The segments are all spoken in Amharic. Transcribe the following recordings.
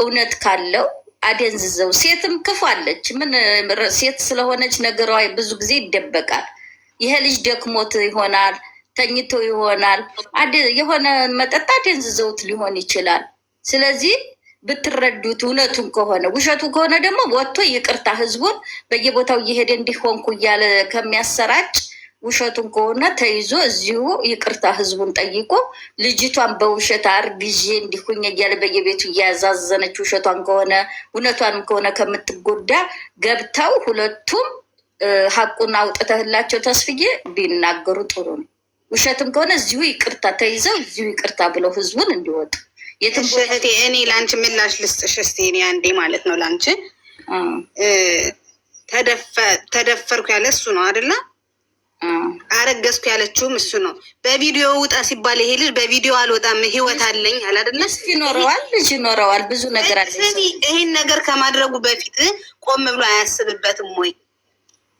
እውነት ካለው አደንዝዘው። ሴትም ክፉ አለች። ምን ሴት ስለሆነች ነገሯ ብዙ ጊዜ ይደበቃል። ይሄ ልጅ ደክሞት ይሆናል፣ ተኝቶ ይሆናል፣ የሆነ መጠጥ አደንዝዘውት ሊሆን ይችላል። ስለዚህ ብትረዱት እውነቱን ከሆነ ውሸቱ ከሆነ ደግሞ ወጥቶ ይቅርታ ህዝቡን በየቦታው እየሄደ እንዲሆንኩ እያለ ከሚያሰራጭ ውሸቱን ከሆነ ተይዞ እዚሁ ይቅርታ ህዝቡን ጠይቆ ልጅቷን በውሸት አርግዤ እንዲሁኝ እያለ በየቤቱ እያያዛዘነች ውሸቷን ከሆነ እውነቷንም ከሆነ ከምትጎዳ ገብተው ሁለቱም ሀቁን አውጥተህላቸው ተስፍዬ ቢናገሩ ጥሩ ነው። ውሸትም ከሆነ እዚሁ ይቅርታ ተይዘው እዚሁ ይቅርታ ብለው ህዝቡን እንዲወጡ። እህቴ እኔ ለአንቺ ምላሽ ልስጥሽ እስኪ። እኔ አንዴ ማለት ነው ለአንቺ ተደፈርኩ ያለ እሱ ነው አይደለ? አረገዝኩ ያለችውም እሱ ነው። በቪዲዮ ውጣ ሲባል ይሄ ልጅ በቪዲዮ አልወጣም ህይወት አለኝ አላደለ? ይኖረዋል፣ ልጅ ይኖረዋል፣ ብዙ ነገር አለ። ይሄን ነገር ከማድረጉ በፊት ቆም ብሎ አያስብበትም ወይ?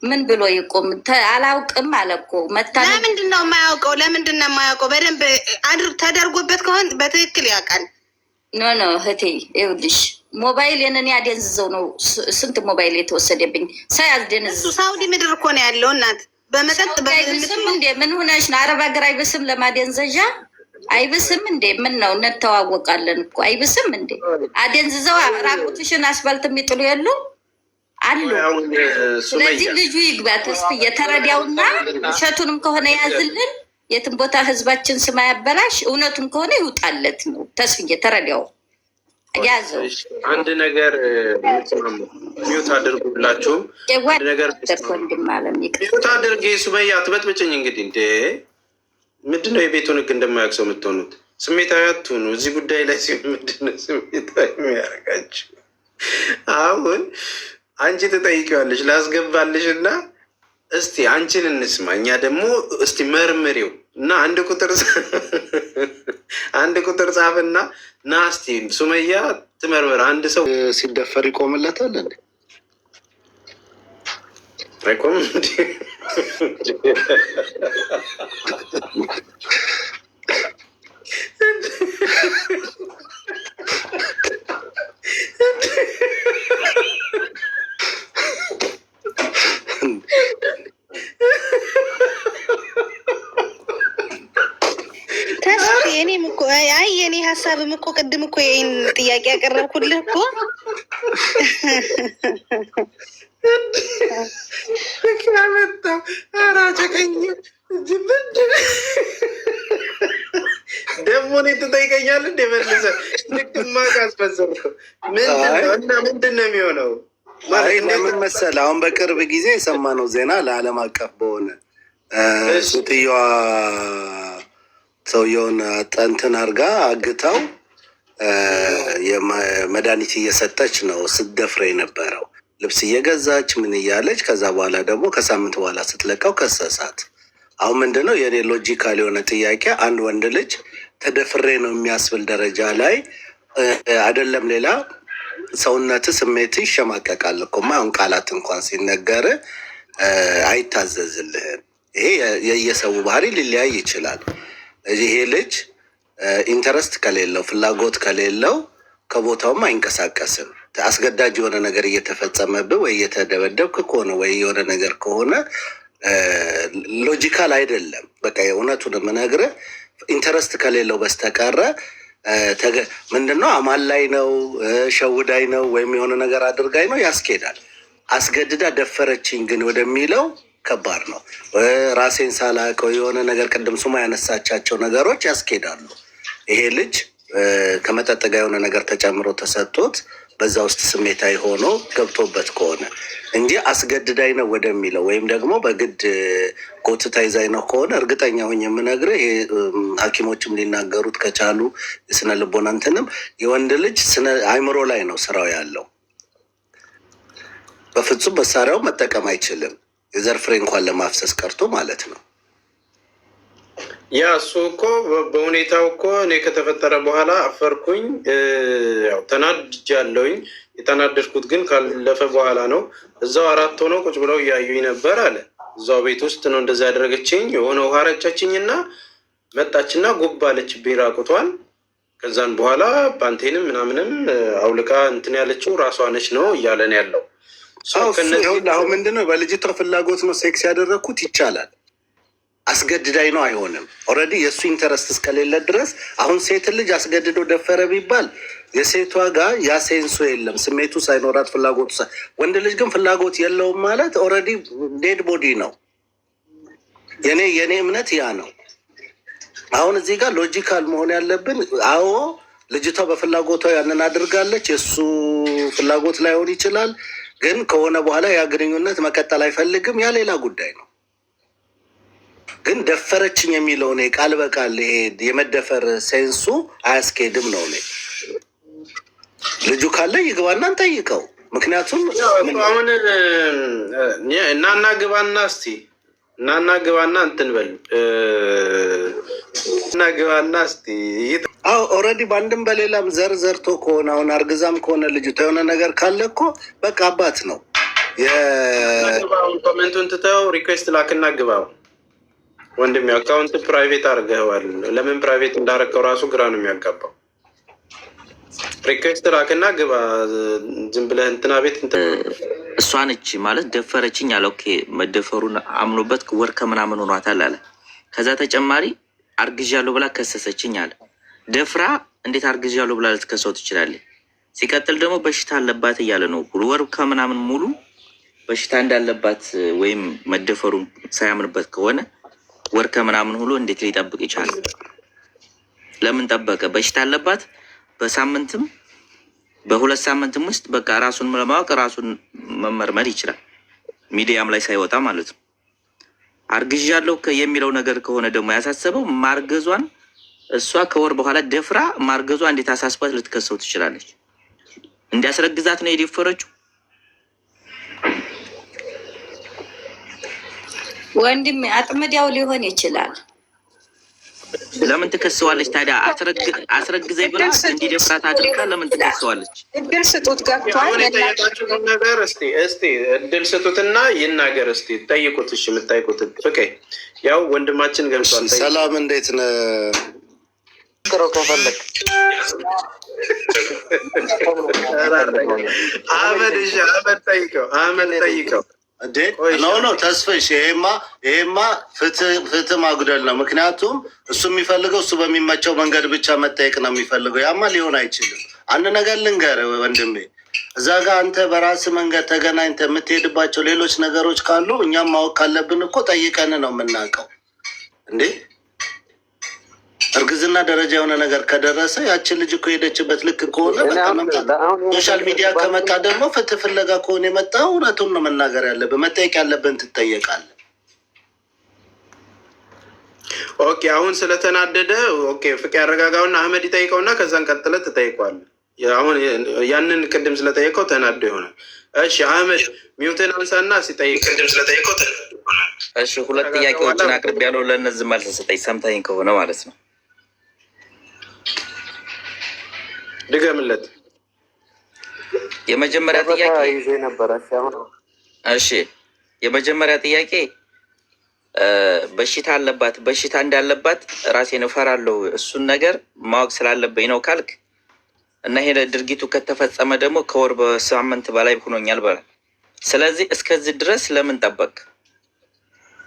ምን ብሎ ይቆም? አላውቅም አለ እኮ መታ። ለምንድን ነው የማያውቀው? ለምንድን ነው የማያውቀው? በደንብ ተደርጎበት ከሆን በትክክል ያውቃል። ኖ እህቴ ይኸውልሽ፣ ሞባይል የነን ያደንዝዘው ነው። ስንት ሞባይል የተወሰደብኝ ሳያስደንዝ። ሳውዲ ምድር እኮ ነው ያለው እናት። በመጠጥ አይብስም እንዴ? ምን ሆነሽ ነው? አረብ ሀገር አይብስም? ለማደንዘዣ አይብስም እንዴ? ምን ነው እንተዋወቃለን እኮ። አይብስም እንዴ? አደንዝዘው ራቁትሽን አስፋልት የሚጥሉ የሉ አሉ። ስለዚህ ልጁ ይግባ ተስፋ የተረዳውና ውሸቱንም ከሆነ ያዝልን። የትም ቦታ ህዝባችን ስማ ያበላሽ። እውነቱም ከሆነ ይውጣለት ነው ተስፋ የተረዳው ያዘው። አንድ ነገር ሚውት አድርጉላችሁ። አንድ ነገር ሚውት አድርጌ ሱመያ አትበጥብጭኝ። እንግዲህ እንዴ ምንድነው የቤቱን ህግ እንደማያውቅ ሰው የምትሆኑት? ስሜታዊ አትሁኑ። እዚህ ጉዳይ ላይ ምንድነው ስሜታዊ የሚያደርጋችሁ? አሁን አንቺ ትጠይቂዋለሽ ላስገባልሽ እና እስቲ አንቺን እንስማ። እኛ ደግሞ እስቲ መርምሬው እና አንድ ቁጥር ጻፍና ና እስቲ ሱመያ ትመርምር። አንድ ሰው ሲደፈር ይቆምለታል እንዴ? አይቆምም እንዴ? እኔም እኮ አይ የኔ ሀሳብም እኮ ቅድም እኮ ይህን ጥያቄ ያቀረብኩልህ እኮ ያመጣው አራጨቀኝ ደግሞ እኔ ትጠይቀኛለህ እንደ መልሰህ ልክማ ካስፈዘርከው ምንድን ነው የሚሆነው? ምን መሰለህ አሁን በቅርብ ጊዜ የሰማነው ዜና ለዓለም አቀፍ በሆነ ሴትዮዋ ሰውየውን ጠንትን አርጋ አግታው መድኃኒት እየሰጠች ነው ስትደፍረ የነበረው ልብስ እየገዛች ምን እያለች። ከዛ በኋላ ደግሞ ከሳምንት በኋላ ስትለቀው ከሰሳት። አሁን ምንድነው የኔ ሎጂካል የሆነ ጥያቄ፣ አንድ ወንድ ልጅ ተደፍሬ ነው የሚያስብል ደረጃ ላይ አይደለም ሌላ ሰውነት ስሜት ይሸማቀቃል እኮ። ማሁን ቃላት እንኳን ሲነገር አይታዘዝልህም። ይሄ የየሰው ባህሪ ሊለያይ ይችላል። ይሄ ልጅ ኢንተረስት ከሌለው ፍላጎት ከሌለው ከቦታውም አይንቀሳቀስም። አስገዳጅ የሆነ ነገር እየተፈጸመብህ ወይ እየተደበደብክ ከሆነ ወይ የሆነ ነገር ከሆነ ሎጂካል አይደለም። በቃ የእውነቱን የምነግርህ ኢንተረስት ከሌለው በስተቀረ ምንድነው አማላይ ነው ሸውዳይ ነው ወይም የሆነ ነገር አድርጋኝ ነው ያስኬዳል። አስገድዳ ደፈረችኝ ግን ወደሚለው ከባድ ነው። ራሴን ሳላውቀው የሆነ ነገር ቅድም ሱማ ያነሳቻቸው ነገሮች ያስኬዳሉ። ይሄ ልጅ ከመጠጥ ጋር የሆነ ነገር ተጨምሮ ተሰጥቶት በዛ ውስጥ ስሜታዊ ሆኖ ገብቶበት ከሆነ እንጂ አስገድዳኝ ነው ወደሚለው ወይም ደግሞ በግድ ጎትታ ይዛኝ ነው ከሆነ እርግጠኛ ሆኜ የምነግርህ ይሄ ሐኪሞችም ሊናገሩት ከቻሉ የስነ ልቦና እንትንም የወንድ ልጅ ስነ አይምሮ ላይ ነው ስራው ያለው። በፍጹም መሳሪያው መጠቀም አይችልም። የዘር ፍሬ እንኳን ለማፍሰስ ቀርቶ ማለት ነው። ያ እሱ እኮ በሁኔታው እኮ እኔ ከተፈጠረ በኋላ አፈርኩኝ፣ ያው ተናድጃለሁኝ። የተናደድኩት ግን ካለፈ በኋላ ነው። እዛው 4 ሆነው ቁጭ ብለው እያዩኝ ነበር አለ። እዛው ቤት ውስጥ ነው እንደዛ ያደረገችኝ። የሆነ ውሃ ረጨችኝና መጣችና ጉብ አለችብኝ ራቁቷን። ከዛን በኋላ ፓንቴንም ምናምንም አውልቃ እንትን ያለችው ራሷ ነች ነው እያለን ያለው። አሁን ምንድነው በልጅቷ ፍላጎት ነው ሴክስ ያደረግኩት ይቻላል። አስገድዳይ ነው አይሆንም። ኦልሬዲ የእሱ ኢንተረስት እስከሌለ ድረስ አሁን ሴትን ልጅ አስገድዶ ደፈረ ቢባል የሴቷ ጋር ያ ሴንሱ የለም፣ ስሜቱ ሳይኖራት ፍላጎቱ ወንድ ልጅ ግን ፍላጎት የለውም ማለት ኦልሬዲ ዴድ ቦዲ ነው። የኔ እምነት ያ ነው። አሁን እዚህ ጋር ሎጂካል መሆን ያለብን፣ አዎ ልጅቷ በፍላጎቷ ያንን አድርጋለች። የእሱ ፍላጎት ላይሆን ይችላል፣ ግን ከሆነ በኋላ ያ ግንኙነት መቀጠል አይፈልግም። ያ ሌላ ጉዳይ ነው። ግን ደፈረችኝ የሚለው እኔ ቃል በቃል ይሄ የመደፈር ሴንሱ አያስኬድም ነው። እኔ ልጁ ካለ ይግባና እንጠይቀው። ምክንያቱም አሁን እናና ግባና እስቲ እናና ግባና እንትን በል እና ግባና እስቲ ኦልሬዲ በአንድም በሌላም ዘር ዘርቶ ከሆነ አሁን አርግዛም ከሆነ ልጅቷ የሆነ ነገር ካለ እኮ በቃ አባት ነው። ኮሜንቱን ትተው ሪኩዌስት ላክና ግባው። ወንድም አካውንት ፕራይቬት አድርገዋል። ለምን ፕራይቬት እንዳረከው ራሱ ግራ ነው የሚያጋባው። ሪኩዌስት ላክና ግባ። ዝም ብለህ እንትና ቤት እሷ ነች ማለት ደፈረችኝ አለ። ኦኬ መደፈሩን አምኖበት ወር ከምናምን ሆኗታል አለ። ከዛ ተጨማሪ አርግዣለሁ ብላ ከሰሰችኝ አለ። ደፍራ እንዴት አርግዣለሁ ብላ ልትከሰው ትችላለች? ሲቀጥል ደግሞ በሽታ አለባት እያለ ነው። ወር ከምናምን ሙሉ በሽታ እንዳለባት ወይም መደፈሩን ሳያምንበት ከሆነ ወር ከምናምን ሁሉ እንዴት ሊጠብቅ ይቻላል? ለምን ጠበቀ? በሽታ አለባት። በሳምንትም በሁለት ሳምንትም ውስጥ በቃ ራሱን ለማወቅ ራሱን መመርመር ይችላል፣ ሚዲያም ላይ ሳይወጣ ማለት ነው። አርግዣለሁ የሚለው ነገር ከሆነ ደግሞ ያሳሰበው ማርገዟን እሷ ከወር በኋላ ደፍራ ማርገዟ እንዴት አሳስባት ልትከሰው ትችላለች? እንዲያስረግዛት ነው የደፈረችው። ወንድም አጥምዳው ሊሆን ይችላል። ለምን ትከሰዋለች ታዲያ? አስረግዘኝ ብላ እንዲደፍራት አድርጋ ለምን ትከሰዋለች? እድል ስጡት። ገብቷል። አሁን የጠየቃችሁትን ነገር እስቲ እድል ስጡትና ይናገር። እስቲ ጠይቁት። እሺ የምታይቁት ፍቄ ያው ወንድማችን ገብቷል። ሰላም እንዴት ነህ? ከፈለግ አህመድ እሺ፣ አህመድ ጠይቀው ኖ ተስፍሽ፣ ይሄማ ፍትህ ማጉደል ነው። ምክንያቱም እሱ የሚፈልገው እሱ በሚመቸው መንገድ ብቻ መጠየቅ ነው የሚፈልገው። ያማ ሊሆን አይችልም። አንድ ነገር ልንገርህ ወንድሜ፣ እዛ ጋር አንተ በራስ መንገድ ተገናኝተህ የምትሄድባቸው ሌሎች ነገሮች ካሉ እኛም ማወቅ ካለብን እኮ ጠይቀን ነው የምናውቀው እንዴ። እርግዝና ደረጃ የሆነ ነገር ከደረሰ ያችን ልጅ እኮ ሄደችበት ልክ ከሆነ በቃ መምጣት። ሶሻል ሚዲያ ከመጣ ደግሞ ፍትህ ፍለጋ ከሆነ የመጣው እውነቱን ነው መናገር ያለብን። መጠየቅ ያለብን ትጠየቃለህ። ኦኬ፣ አሁን ስለተናደደ ኦኬ፣ ፍቄ ያረጋጋውና አህመድ ይጠይቀውና ከዛን ቀጥለ ትጠይቀዋለህ። አሁን ያንን ቅድም ስለጠየቀው ተናዶ ይሆናል። እሺ አህመድ ሚውትን አንሳና ሲጠይቅ ቅድም ስለጠየቀው ተናዶ ይሆናል። እሺ ሁለት ጥያቄዎችን አቅርብ ያለው ለእነዚህ መልስ ስጠኝ፣ ሰምተኸኝ ከሆነ ማለት ነው። ድገምለት። የመጀመሪያ ጥያቄ እሺ፣ የመጀመሪያ ጥያቄ በሽታ አለባት። በሽታ እንዳለባት ራሴን እፈራለሁ፣ እሱን ነገር ማወቅ ስላለብኝ ነው ካልክ እና ይሄ ድርጊቱ ከተፈጸመ ደግሞ ከወር በሳምንት በላይ ሆኖኛል በላ። ስለዚህ እስከዚህ ድረስ ለምን ጠበቅ?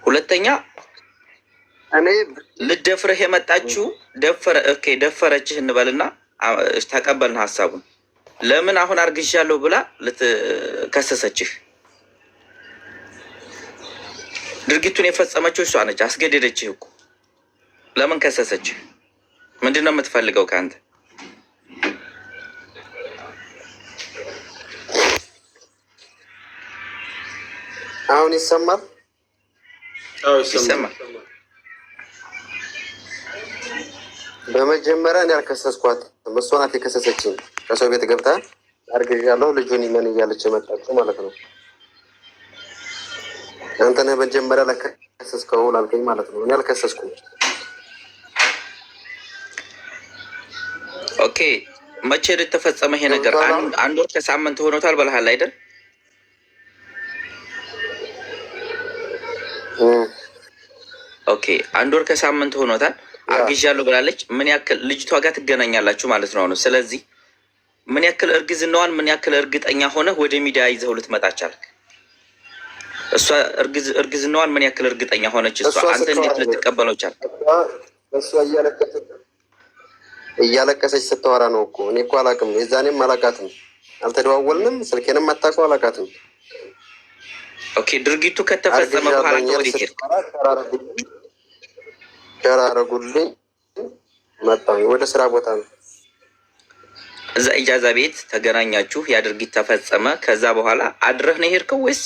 ሁለተኛ ልደፍርህ የመጣችው ደፈረችህ እንበልና ተቀበልን ሀሳቡን። ለምን አሁን አርግዣለሁ ብላ ልትከሰሰችህ? ድርጊቱን የፈጸመችው እሷ ነች፣ አስገደደችህ እኮ። ለምን ከሰሰችህ? ምንድን ነው የምትፈልገው ከአንተ? አሁን ይሰማል? ይሰማል። በመጀመሪያ እኔ አልከሰስኳት፣ እሷ ናት የከሰሰችኝ። ከሰው ቤት ገብታ አርግዣለሁ ልጁን ይመን እያለች የመጣችው ማለት ነው። አንተ ነህ መጀመሪያ ለከሰስከው ላልከኝ ማለት ነው። እኔ አልከሰስኩም። ኦኬ፣ መቼ ተፈጸመ ይሄ ነገር? አንድ ወር ከሳምንት ሆኖታል በልሃል አይደል? ኦኬ፣ አንድ ወር ከሳምንት ሆኖታል። አርግዣለሁ ብላለች። ምን ያክል ልጅቷ ጋር ትገናኛላችሁ ማለት ነው አሁን። ስለዚህ ምን ያክል እርግዝናዋን ምን ያክል እርግጠኛ ሆነ ወደ ሚዲያ ይዘው ልትመጣ ቻልክ? እሷ እርግዝናዋን ምን ያክል እርግጠኛ ሆነች? እሷ አንተ እንዴት ልትቀበለው ቻልክ? እሷ እያለቀሰች ስታወራ ነው እኮ። እኔ እኮ አላውቅም፣ የዛኔም አላውቃትም፣ አልተደዋወልንም፣ ስልኬንም አታውቀው፣ አላውቃትም። ኦኬ፣ ድርጊቱ ከተፈጸመ በኋላ ወዴት ሄድክ? ሸራረጉልኝ መጣሁ። ወደ ስራ ቦታ ነው። እዛ ኢጃዛ ቤት ተገናኛችሁ፣ ያ ድርጊት ተፈጸመ። ከዛ በኋላ አድረህ ነው የሄድከው ወይስ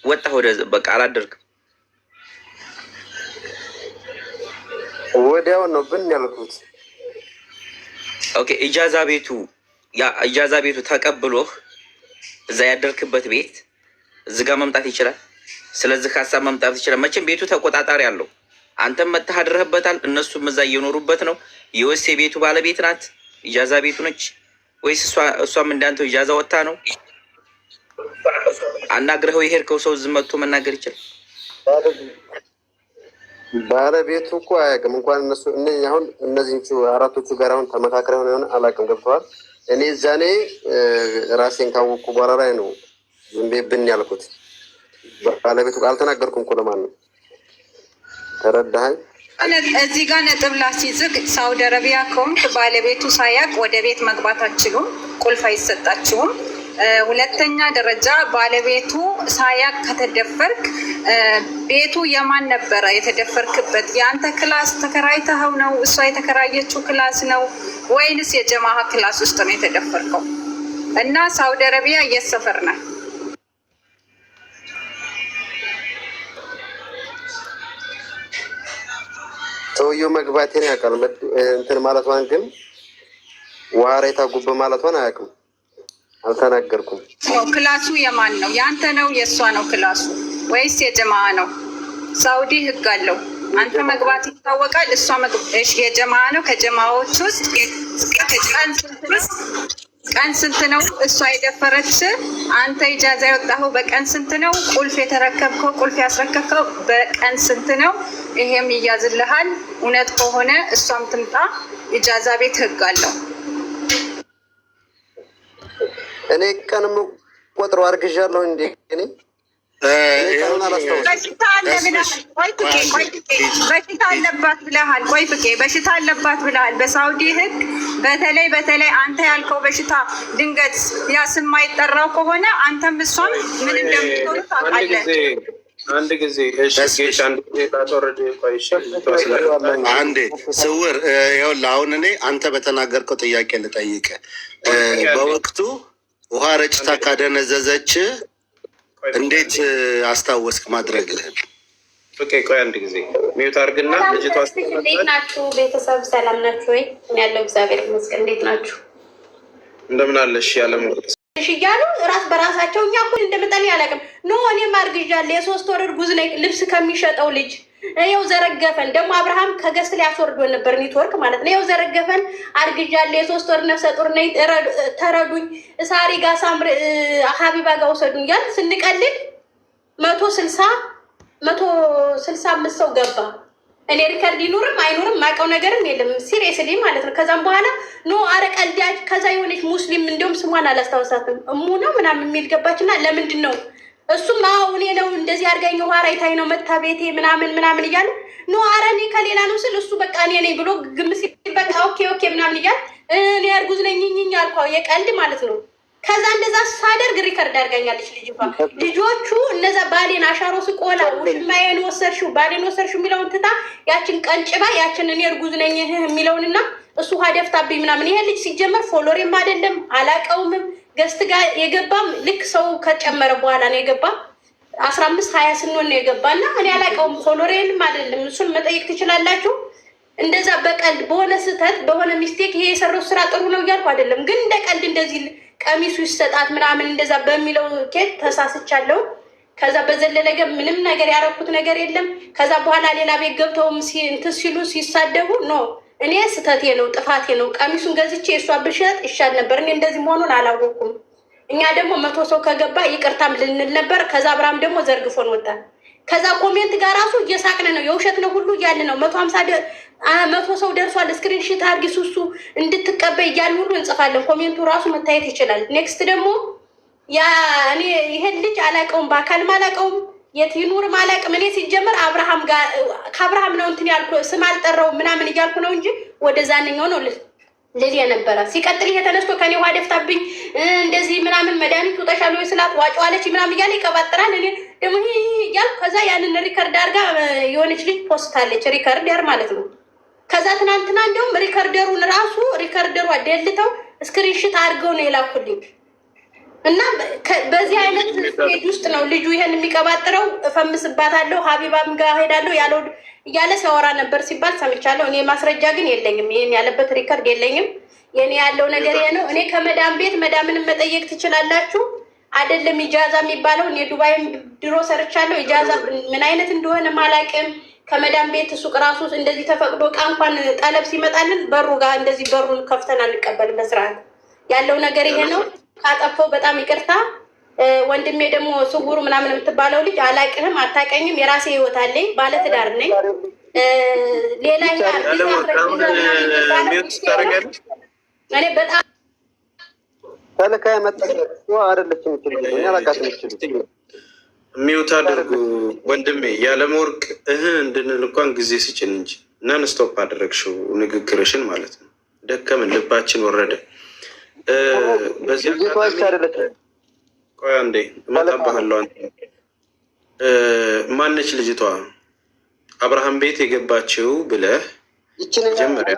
ወጣህ? ወደ በቃ አላደርግም። ወዲያው ነው ብን ያልኩት። ኦኬ፣ ኢጃዛ ቤቱ ተቀብሎህ እዛ ያደርክበት ቤት እዚህ ጋር መምጣት ይችላል። ስለዚህ ሀሳብ መምጣት ይችላል። መቼም ቤቱ ተቆጣጣሪ አለው። አንተም መተህ አድረህበታል፣ እነሱም እዛ እየኖሩበት ነው። የወሴ ቤቱ ባለቤት ናት፣ ኢጃዛ ቤቱ ነች ወይስ እሷም እንዳንተው ኢጃዛ ወጥታ ነው? አናግረኸው የሄድከው ሰው ዝም መጥቶ መናገር ይችላል? ባለቤቱ እኮ አያውቅም። እንኳን እነሱ አሁን እነዚህ አራቶቹ ጋር አሁን ተመካክረው የሆነ አላውቅም። ገብተዋል። እኔ እዛኔ ራሴን ካወቅኩ በኋላ ላይ ነው ዝም ብዬ ብን ያልኩት። ባለቤቱ አልተናገርኩም እኮ ለማንም። ተረዳኸኝ? እዚህ ጋር ነጥብ ላስይዝግ። ሳውዲ አረቢያ ከሆንክ ባለቤቱ ሳያውቅ ወደ ቤት መግባት አትችሉም፣ ቁልፍ አይሰጣችሁም። ሁለተኛ ደረጃ ባለቤቱ ሳያውቅ ከተደፈርክ ቤቱ የማን ነበረ የተደፈርክበት? የአንተ ክላስ ተከራይተኸው ነው? እሷ የተከራየችው ክላስ ነው ወይንስ የጀማሃ ክላስ ውስጥ ነው የተደፈርከው? እና ሳውዲ አረቢያ የት ሰፈር ነው? ሰውየው መግባቴን ያውቃል። እንትን ማለቷን ግን ዋሬታ ጉብ ማለቷን አያውቅም። አልተናገርኩም። ክላሱ የማን ነው? የአንተ ነው የእሷ ነው ክላሱ ወይስ የጀማዓ ነው? ሳውዲ ህግ አለው። አንተ መግባት ይታወቃል፣ እሷ የጀማዓ ነው። ከጀማዎች ውስጥ ቀን ስንት ነው እሷ የደፈረች? አንተ ኢጃዛ የወጣኸው በቀን ስንት ነው? ቁልፍ የተረከብከው ቁልፍ ያስረከብከው በቀን ስንት ነው? ይሄም ይያዝልሃል። እውነት ከሆነ እሷም ትምጣ። ኢጃዛ ቤት ህግ አለው። እኔ ቀንም ቆጥሮ አርግዣለሁ እንዴ? እኔ በሽታ አለባት ብለሃል። ቆይ ፍቄ በሽታ አለባት ብለሃል። በሳውዲ ህግ በተለይ አንተ ያልከው በሽታ ድንገት ያ ስም የማይጠራው ከሆነ አንተም እሷም ምን እንደምትሆኑ ታውቃለህ። አንድ ጊዜ አንዴ ስውር ይኸውልህ፣ አሁን እኔ አንተ በተናገርከው ጥያቄ ልጠይቅ። በወቅቱ ውሃ ረጭታ ካደነዘዘች እንዴት አስታወስክ ማድረግልህን? ቆይ አንድ ጊዜ ሚዩት አድርግና ልጅቷ። እንዴት ናችሁ ቤተሰብ? ሰላም ናችሁ ወይ? እኔ ያለው እግዚአብሔር ይመስገን። እንዴት ናችሁ? እንደምን አለሽ? ያለም እያሉ ራስ በራሳቸው እኛ እኮ እንደመጣን ያላቅም ኖ እኔም አርግዣለሁ፣ የ3 ወር እርጉዝ ነኝ። ልብስ ከሚሸጠው ልጅ ይኸው ዘረገፈን። ደግሞ አብርሃም ከገስት ላይ አስወርዶ ነበር ኔትወርክ ማለት ነው። ይኸው ዘረገፈን። አርግዣለሁ፣ የ3 ወር ነፍሰ ጡር ነኝ፣ ተረዱኝ፣ ሳሪ ጋር ሳምር ሀቢባ ጋር ውሰዱኝ እያል ስንቀልል 165 ሰው ገባ። እኔ ሪከርድ ይኑርም አይኑርም ማውቀው ነገርም የለም ሲሪየስሊ ማለት ነው። ከዛም በኋላ ኖ አረቀልዳጅ ከዛ የሆነች ሙስሊም እንዲሁም ስሟን አላስታወሳትም እሙ ነው ምናምን የሚል ገባችና ለምንድን ነው እሱም እኔ ነው እንደዚህ አድርገኝ ውሃ ራይታይ ነው መታ ቤቴ ምናምን እያለ ኖ አረ እኔ ከሌላ ነው ስል እሱ በቃ እኔ ነኝ ብሎ ግምስ በቃ ኦኬ ምናምን እያለ እኔ እርጉዝ ነኝ አልኳ። የቀልድ ማለት ነው። ከዛ እንደዛ ሳደርግ ሪከርድ አድርጋኛለች ልጅቷ። ልጆቹ እነዛ ባሌን አሻሮ ስቆላ ውሽማዬን ወሰርሽው ባሌን ወሰርሽው የሚለውን ትታ ያችን ቀንጭባ ያችን እኔ እርጉዝ ነኝ የሚለውንና እሱ ውሃ ደፍታብኝ ምናምን። ይሄ ልጅ ሲጀመር ፎሎሬም አይደለም አላቀውምም። ገስት ጋር የገባም ልክ ሰው ከጨመረ በኋላ ነው የገባ። 15-20 ስንሆን ነው የገባና እኔ አላቀውም ፎሎሬንም አይደለም። እሱን መጠየቅ ትችላላችሁ። እንደዛ በቀልድ በሆነ ስህተት በሆነ ሚስቴክ ይሄ የሰራው ስራ ጥሩ ነው እያልኩ አይደለም፣ ግን እንደ ቀልድ እንደዚህ ቀሚሱ ይሰጣት ምናምን እንደዛ በሚለው ኬት ተሳስቻለሁ። ከዛ በዘለለ ግን ምንም ነገር ያረኩት ነገር የለም። ከዛ በኋላ ሌላ ቤት ገብተውም እንትን ሲሉ ሲሳደቡ ነው እኔ ስህተቴ ነው ጥፋቴ ነው። ቀሚሱን ገዝቼ እሷ ብሸጥ ይሻል ነበር። እኔ እንደዚህ መሆኑን አላወኩም። እኛ ደግሞ 100 ሰው ከገባ ይቅርታም ልንል ነበር። ከዛ አብርሃም ደግሞ ዘርግፎን ወጣ። ከዛ ኮሜንት ጋር ራሱ እየሳቅን ነው የውሸት ነው ሁሉ እያለ ነው 150 ሰው ደርሷል ስክሪንሺት አድርጊ ሱሱ እንድትቀበይ እያልን ሁሉ እንጽፋለን። ኮሜንቱ ራሱ መታየት ይችላል። ኔክስት ደግሞ ያ እኔ ይሄን ልጅ አላውቀውም፣ በአካልም አላውቀውም፣ የት ይኑርም አላውቅም። እኔ ሲጀመር አብርሃም ጋር ከአብርሃም ነው እንትን ያልኩ ስም አልጠራው ምናምን እያልኩ ነው እንጂ ወደዛንኛው ነው ልል የነበረ። ሲቀጥል ይሄ ተነስቶ ከኔ ውሃ ደፍታብኝ እንደዚህ ምናምን መድኃኒት ውጠሻል ወይ ስላት ዋጫዋለች ምናምን እያለ ይቀባጥራል። እኔ ደግሞ ይሄ እያልኩ ከዛ ያንን ሪከርድ አድርጋ የሆነች ልጅ ፖስታለች፣ ሪከርደር ማለት ነው። ከዛ ትናንትና እንደውም ሪከርደሩን ራሱ ሪከርደሯ ደልተው ስክሪንሽት አድርገው ነው የላኩልኝ። እና በዚህ አይነት ስቴጅ ውስጥ ነው ልጁ ይሄን የሚቀባጥረው። እፈምስባታለሁ፣ ሀቢባም ጋር ሄዳለሁ ያለው እያለ ሲያወራ ነበር ሲባል ሰምቻለሁ። እኔ ማስረጃ ግን የለኝም፣ ይሄን ያለበት ሪከርድ የለኝም። የኔ ያለው ነገር ይሄ ነው። እኔ ከመዳም ቤት መዳምንም መጠየቅ ትችላላችሁ። አይደለም ኢጃዛ የሚባለው እኔ ዱባይም ድሮ ሰርቻለሁ። ኢጃዛ ምን አይነት እንደሆነ ማላቅም። ከመዳም ቤት ሱቅ ራሱ እንደዚህ ተፈቅዶ እቃ እንኳን ጠለብ ሲመጣልን በሩ ጋር እንደዚህ በሩን ከፍተን አንቀበልም። በስርዓት ያለው ነገር ይሄ ነው። ካጠፋው በጣም ይቅርታ። ወንድሜ ደግሞ ስውሩ ምናምን የምትባለው ልጅ አላቅህም፣ አታቀኝም። የራሴ ህይወት አለኝ፣ ባለትዳር ነኝ። ሌላ እኔ በጣም ተልካ አይደለችም ሚውት አድርጉ ወንድሜ። ያለመወርቅ እንድንል እንኳን ጊዜ ስጭን እንጂ እናን ስቶፕ አደረግሽው ንግግርሽን ማለት ነው። ደከምን፣ ልባችን ወረደ። በዚህ ቆይ አንዴ እመጣብሃለሁ። ማነች ልጅቷ አብርሃም ቤት የገባችው ብለህ መጀመሪያ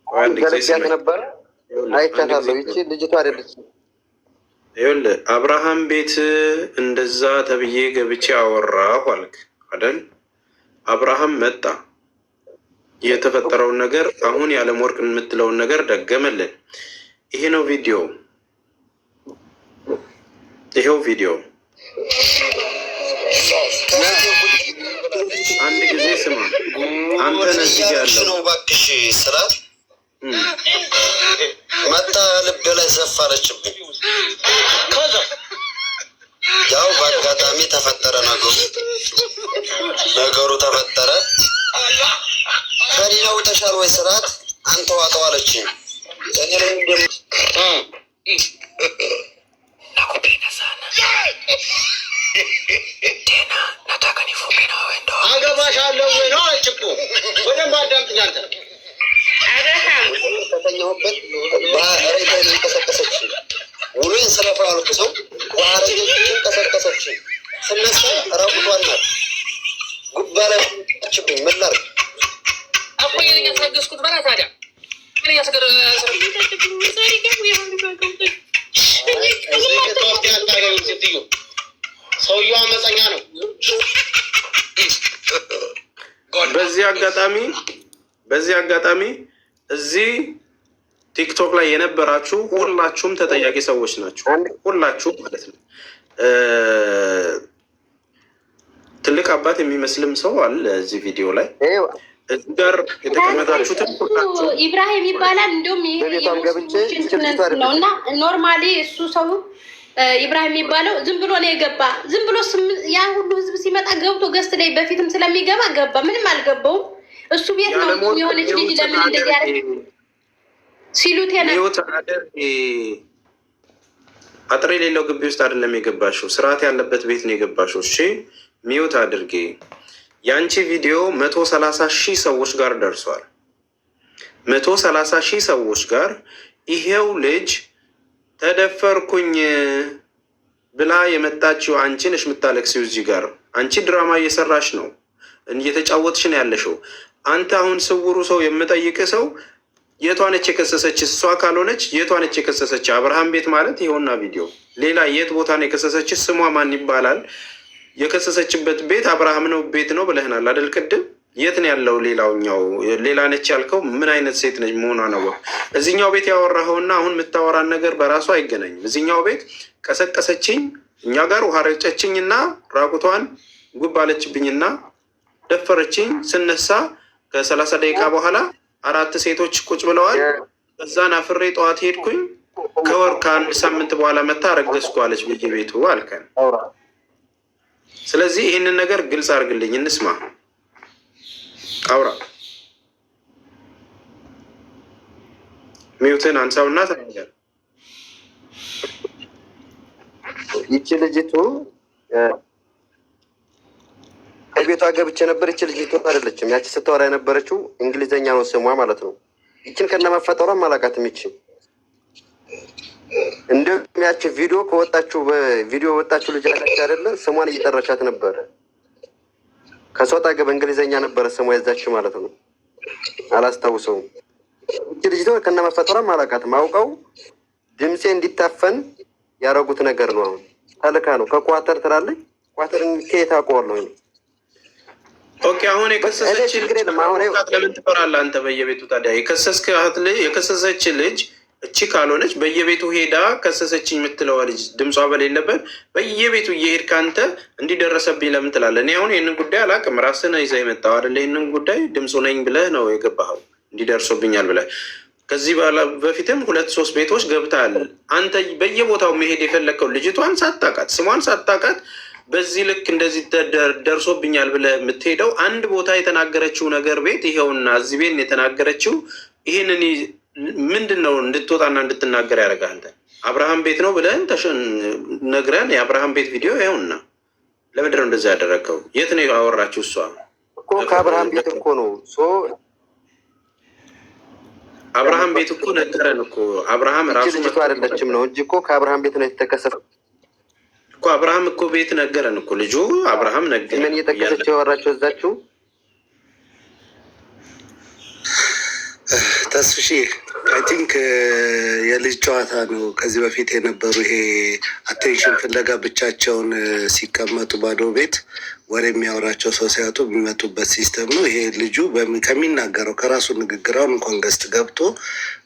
አንድ ጊዜ ነበር አይቻታለሁ። ይቺ ልጅቷ አይደለችም። ይኸውልህ አብርሃም ቤት እንደዛ ተብዬ ገብቼ አወራሁ አልክ አይደል? አብርሃም መጣ፣ የተፈጠረውን ነገር አሁን ያለመወርቅ የምትለውን ነገር ደገመልን። ይሄ ነው ቪዲዮ፣ ይሄው ቪዲዮ። አንድ ጊዜ ስማ፣ አንተ ነዚህ ያለው እባክሽ ስራት መጣ ልብ ላይ ዘፈረችብኝ። ያው በአጋጣሚ ተፈጠረ ነገሩ ተፈጠረ። ከሌላው ተሻለ ወይ ስራት አንተ ዋጠው አለችኝ። እኔ ላይ አገባሻለሁ ነው አጭቁ በደንብ አዳምጥኝ አንተ ከተኛሁበት ባህሪ ላይ እንቀሰቀሰች። ውሎን ስለፋ ያልኩ ሰው ባህሪ እንቀሰቀሰች። ስነሳ ራቁቷን ናት። ጉባላ ችብኝ ምን ላድርግ? አቆየኝ ያስገስኩት በላ ታዲያ ምን ያስገር ሰውየው አመፀኛ ነው። በዚህ አጋጣሚ እዚህ ቲክቶክ ላይ የነበራችሁ ሁላችሁም ተጠያቂ ሰዎች ናቸው። ሁላችሁም ማለት ነው። ትልቅ አባት የሚመስልም ሰው አለ እዚህ ቪዲዮ ላይ እዚህ ጋር የተቀመጣችሁትን ኢብራሂም ይባላል። እንዲሁም ነው እና ኖርማሊ እሱ ሰው ኢብራሂም የሚባለው ዝም ብሎ ነው የገባ። ዝም ብሎ ያ ሁሉ ህዝብ ሲመጣ ገብቶ ገስት ላይ በፊትም ስለሚገባ ገባ። ምንም አልገባውም። እሱ ቤት ነው የሆነች ልጅ ለምን እንደዚህ ያለ ሲሉት አጥር የሌለው ግቢ ውስጥ አይደለም የገባሽው፣ ስርዓት ያለበት ቤት ነው የገባሽው። እሺ ሚውት አድርጌ። የአንቺ ቪዲዮ 130,000 ሰዎች ጋር ደርሷል። 130,000 ሰዎች ጋር ይሄው ልጅ ተደፈርኩኝ ብላ የመጣችው አንቺ ነሽ የምታለቅሲው። እዚህ ጋር አንቺ ድራማ እየሰራሽ ነው፣ እየተጫወትሽ ነው ያለሽው። አንተ አሁን ስውሩ ሰው የምጠይቅ ሰው የቷነች የከሰሰች? እሷ ካልሆነች የቷነች የከሰሰች? አብርሃም ቤት ማለት ይኸውና ቪዲዮ። ሌላ የት ቦታ ነው የከሰሰች? ስሟ ማን ይባላል? የከሰሰችበት ቤት አብርሃም ነው ቤት ነው ብለህናል አይደል? ቅድም የት ነው ያለው? ሌላውኛው ሌላ ነች ያልከው ምን አይነት ሴት ነች መሆኗ ነው? እዚኛው ቤት ያወራኸውና አሁን የምታወራን ነገር በራሱ አይገናኝም። እዚኛው ቤት ቀሰቀሰችኝ፣ እኛ ጋር ውሃ ረጨችኝና ራቁቷን ጉብ አለችብኝና ደፈረችኝ። ስነሳ ከ30 ደቂቃ በኋላ 4 ሴቶች ቁጭ ብለዋል። እዛን አፍሬ ጠዋት ሄድኩኝ። ከወር ከ1 ሳምንት በኋላ መታ ረገዝኩ አለች በየቤቱ አልከን። ስለዚህ ይህንን ነገር ግልጽ አድርግልኝ፣ እንስማ። አውራ ሚውትን አንሳውና ተናገር። ይቺ ልጅቱ ከቤቷ ገብቼ ነበር። ይቺ ልጅቱ አይደለችም። ያቺ ስታወራ የነበረችው እንግሊዘኛ ነው ስሟ ማለት ነው። ይችን ከነመፈጠሯም አላውቃትም። ይቺ እንዲሁም ያቺ ቪዲዮ ከወጣችሁ በቪዲዮ ወጣችሁ ልጅ አለች አይደለ? ስሟን እየጠራቻት ነበረ። ከሷ አጠገብ እንግሊዘኛ ነበረ ስሟ የዛች ማለት ነው። አላስታውሰውም። ይቺ ልጅቷ ከነመፈጠሯም አላውቃትም። አውቀው ድምፄ እንዲታፈን ያደረጉት ነገር ነው። አሁን ተልካ ነው ከኳተር ትላለች። ኳተርን ከየት አውቀዋለሁ? ኦኬ፣ አሁን የከሰሰች ለምን ትፈራለህ አንተ? በየቤቱ ታዲያ የከሰሰች ልጅ እቺ ካልሆነች በየቤቱ ሄዳ ከሰሰችኝ የምትለዋ ልጅ ድምጿ በሌለበት በየቤቱ እየሄድክ አንተ እንዲደረሰብኝ ለምን ትላለህ? እኔ አሁን ይህንን ጉዳይ አላውቅም። ራስህን ይዘህ የመጣው አይደለ? ይህንን ጉዳይ ድምፁ ነኝ ብለህ ነው የገባኸው፣ እንዲደርሱብኛል ብለህ። ከዚህ በፊትም 2-3 ቤቶች ገብተሃል አንተ። በየቦታው መሄድ የፈለግከው ልጅቷን ሳታውቃት፣ ስሟን ሳታውቃት በዚህ ልክ እንደዚህ ደርሶብኛል ብለህ የምትሄደው አንድ ቦታ የተናገረችው ነገር ቤት ይኸውና፣ እዚህ ቤት የተናገረችው ይህንን ምንድን ነው እንድትወጣና እንድትናገር ያደርጋል? አንተ አብርሃም ቤት ነው ብለን ነግረን የአብርሃም ቤት ቪዲዮ ይኸውና። ለምንድን ነው እንደዚህ ያደረግከው? የት ነው ያወራችው? እሷ እኮ ከአብርሃም ቤት እኮ ነው። አብርሃም ቤት እኮ ነገረን እኮ። አብርሃም ራሱ ልጅቷ አይደለችም ነው እንጂ እኮ ከአብርሃም ቤት ነው የተከሰተው እኮ። አብርሃም እኮ ቤት ነገረን እኮ። ልጁ አብርሃም ነገረን። ምን እየጠቀሰች ያወራቸው እዛችሁ ተስፍሺ አይ ቲንክ የልጅ ጨዋታ ነው። ከዚህ በፊት የነበሩ ይሄ አቴንሽን ፍለጋ ብቻቸውን ሲቀመጡ ባዶ ቤት ወሬ የሚያወራቸው ሰው ሲያጡ የሚመጡበት ሲስተም ነው ይሄ። ልጁ ከሚናገረው ከራሱ ንግግራውን እንኳን ገስት ገብቶ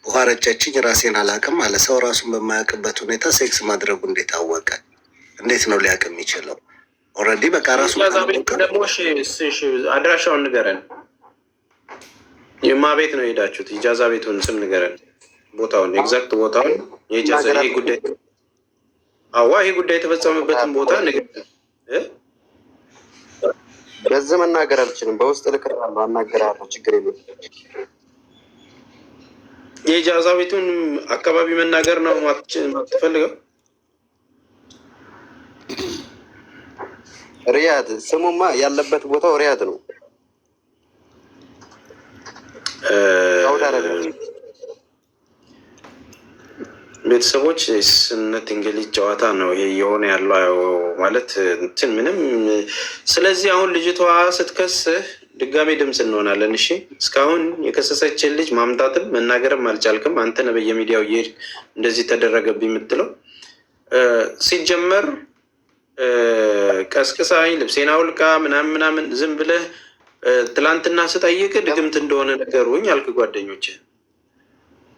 ውሃ ረጨችኝ ራሴን አላውቅም አለ። ሰው ራሱን በማያውቅበት ሁኔታ ሴክስ ማድረጉ እንዴት አወቀ? እንዴት ነው ሊያውቅ የሚችለው? ኦልሬዲ በቃ ራሱ ደግሞ አድራሻውን ንገረን። የማ ቤት ነው የሄዳችሁት? ኢጃዛ ቤቱን ስም ንገረን፣ ቦታውን፣ ኤግዛክት ቦታውን። የኢጃዛ ይሄ ጉዳይ ይሄ ጉዳይ የተፈጸመበትን ቦታ ንገረን። በዚህ መናገር አልችልም። በውስጥ ልክራለሁ፣ አናገራለሁ። ችግር የለም። የኢጃዛ ቤቱን አካባቢ መናገር ነው የማትፈልገው? ሪያድ ስሙማ ያለበት ቦታው ሪያድ ነው። ቤተሰቦች ስነት እንግሊዝ ጨዋታ ነው ይሄ የሆነ ያለው ማለት እንትን ምንም። ስለዚህ አሁን ልጅቷ ስትከስህ ድጋሜ ድምፅ እንሆናለን። እሺ፣ እስካሁን የከሰሰችን ልጅ ማምጣትም መናገርም አልቻልክም። አንተ ነህ በየሚዲያው እየሄድክ እንደዚህ ተደረገብኝ የምትለው። ሲጀመር ቀስቅሳኝ ልብሴን አውልቃ ምናምን ዝም ብለህ ትላንትና ስጠይቅ ድግምት እንደሆነ ነገሩኝ አልክ ጓደኞች።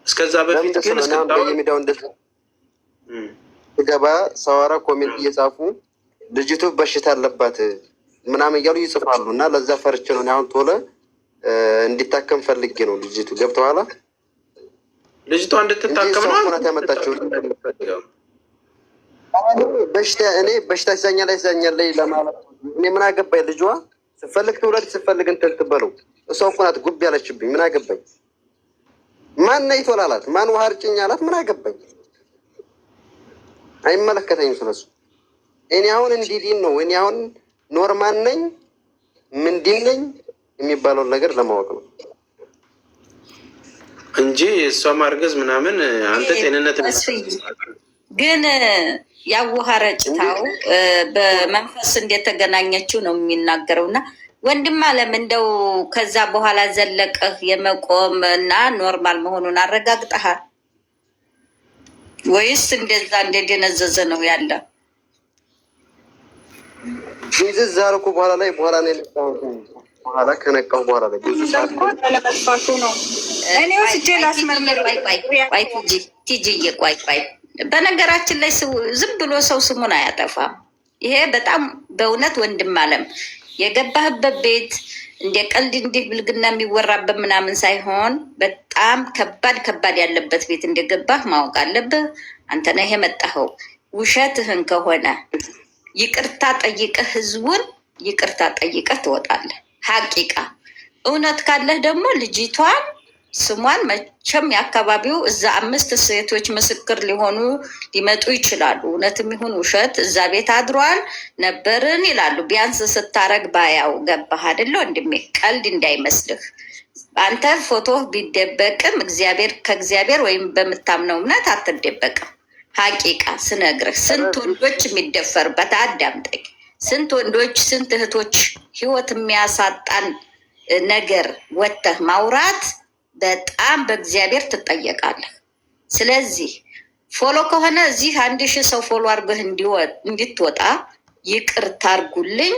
እስከዛ በፊት ግን በየሚዲያው ገባ ሰዋራ ኮሜንት እየጻፉ ልጅቱ በሽታ አለባት ምናምን እያሉ ይጽፋሉ። እና ለዛ ፈርቼ ነው አሁን ቶሎ እንዲታከም ፈልጌ ነው። ልጅቱ ገብተኋላ ልጅቷ እንድትታከም ነው ናት ያመጣችው። በሽታ ይዛኛል ላይ ለማለት እኔ ምን አገባኝ? ልጇ ስፈልግ ትውለድ ስፈልግ እንትን ትበለው። እሷ እኮ ናት ጉብ ያለችብኝ። ምን አገባኝ? ማን ነው ይቶላላት? ማን ውሃ እርጭኝ አላት? ምን አገባኝ? አይመለከተኝም ስለሱ። እኔ አሁን እንዲዲን ነው። እኔ አሁን ኖርማል ነኝ ምንድን ነኝ የሚባለውን ነገር ለማወቅ ነው እንጂ እሷ ማርገዝ ምናምን አንተ ጤንነት ግን ያዋሃረጭታው በመንፈስ እንደተገናኘችው ነው የሚናገረው። እና ወንድም አለም እንደው ከዛ በኋላ ዘለቀህ የመቆም እና ኖርማል መሆኑን አረጋግጠሃል ወይስ እንደዛ እንደደነዘዘ ነው ያለ? ይዝዝ አልኩ በኋላ በኋላ ከነቃሁ በኋላ ላይ ብዙ ሰዓት ለመስፋቱ ነው። እኔ ወስጄ ላስመርምር። ቲጂዬ ቆይ በነገራችን ላይ ዝም ብሎ ሰው ስሙን አያጠፋም። ይሄ በጣም በእውነት ወንድም አለም የገባህበት ቤት እንደ ቀልድ እንዲህ ብልግና የሚወራበት ምናምን ሳይሆን በጣም ከባድ ያለበት ቤት እንደገባህ ማወቅ አለብህ። አንተ ነህ የመጣኸው። ውሸትህን ከሆነ ይቅርታ ጠይቀህ ህዝቡን ይቅርታ ጠይቀህ ትወጣለህ። ሀቂቃ እውነት ካለህ ደግሞ ልጅቷን ስሟን መቼም የአካባቢው እዛ 5 ሴቶች ምስክር ሊመጡ ይችላሉ። እውነትም ይሁን ውሸት እዛ ቤት አድሯል ነበርን ይላሉ። ቢያንስ ስታረግ ባያው ገባህ አይደለ ወንድሜ? ቀልድ እንዳይመስልህ። አንተ ፎቶ ቢደበቅም ከእግዚአብሔር ወይም በምታምነው እምነት አትደበቅም። ሀቂቃ ስነግርህ ስንት ወንዶች የሚደፈርበት አዳምጠኝ። ስንት ወንዶች ስንት እህቶች ህይወት የሚያሳጣን ነገር ወጥተህ ማውራት በጣም በእግዚአብሔር ትጠየቃለህ። ስለዚህ ፎሎ ከሆነ እዚህ 1000 ሰው ፎሎ አድርገህ እንድትወጣ ይቅርታ አድርጉልኝ።